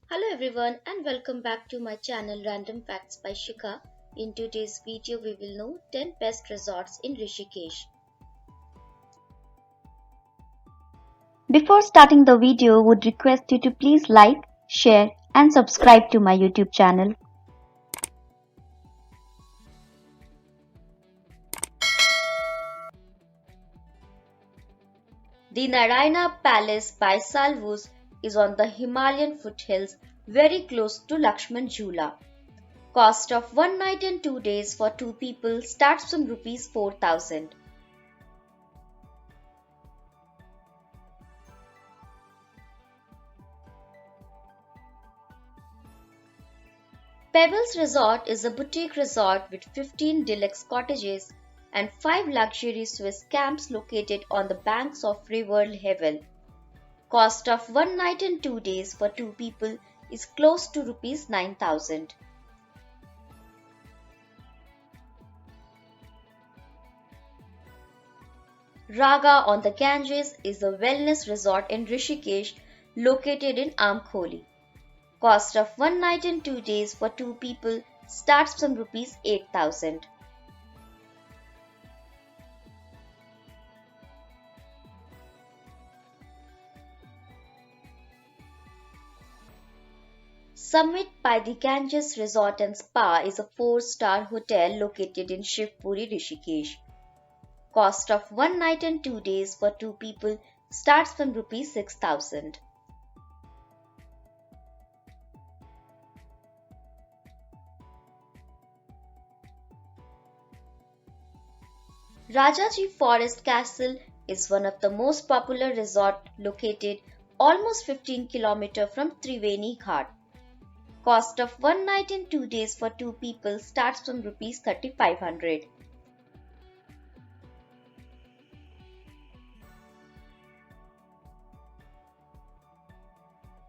Hello everyone and welcome back to my channel Random Facts by Shikhaa. In today's video we will know 10 best resorts in Rishikesh. Before starting the video, would request you to please like, share and subscribe to my YouTube channel. The Narayana Palace by Salvus is on the Himalayan foothills very close to Lakshman Jhula. Cost of 1 night and 2 days for 2 people starts from Rs 4,000. Pebbles Resort is a boutique resort with 15 deluxe cottages and 5 luxury Swiss camps located on the banks of River Hevel. Cost of 1 night and 2 days for 2 people is close to Rs 9,000. Raga On The Ganges is a wellness resort in Rishikesh located in Amkholi. Cost of 1 night and 2 days for 2 people starts from Rs 8,000. Summit by the Ganges Resort and Spa is a 4-star hotel located in Shivpuri, Rishikesh. Cost of 1 night and 2 days for 2 people starts from Rs 6,000. Rajaji Forest Castle is one of the most popular resorts located almost 15 km from Triveni Ghat. Cost of 1 night and 2 days for 2 people starts from Rs 3,500.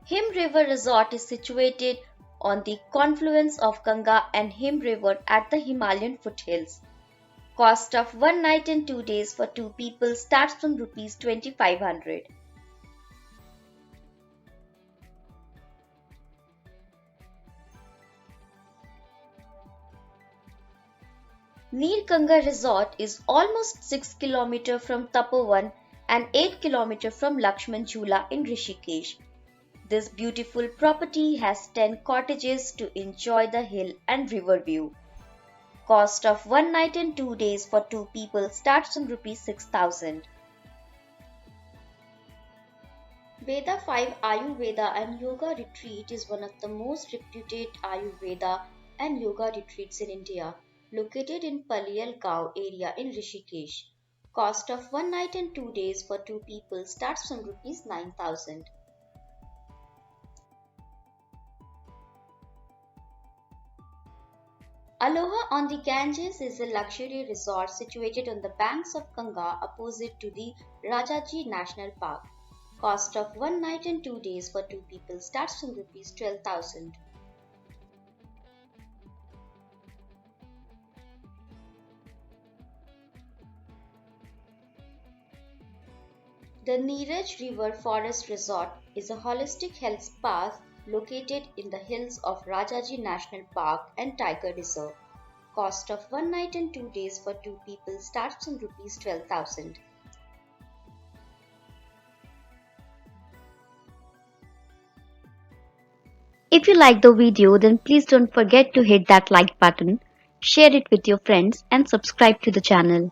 Him River Resort is situated on the confluence of Ganga and Him River at the Himalayan foothills. Cost of 1 night and 2 days for 2 people starts from Rs 2,500. Neer Ganga Resort is almost 6 km from Tapovan and 8 km from Lakshman Jhula in Rishikesh. This beautiful property has 10 cottages to enjoy the hill and river view. Cost of 1 night and 2 days for 2 people starts from Rs 6,000. Veda 5 Ayurveda and Yoga Retreat is one of the most reputed Ayurveda and Yoga retreats in India, located in Paliyalgaon area in Rishikesh. Cost of 1 night and 2 days for 2 people starts from Rs 9,000. Aloha On The Ganges is a luxury resort situated on the banks of Ganga opposite to the Rajaji National Park. Cost of 1 night and 2 days for 2 people starts from Rs 12,000. The Neeraj River Forest Resort is a holistic health spa located in the hills of Rajaji National Park and Tiger Reserve. Cost of 1 night and 2 days for 2 people starts from Rs 12,000. If you like the video, then please don't forget to hit that like button, share it with your friends and subscribe to the channel.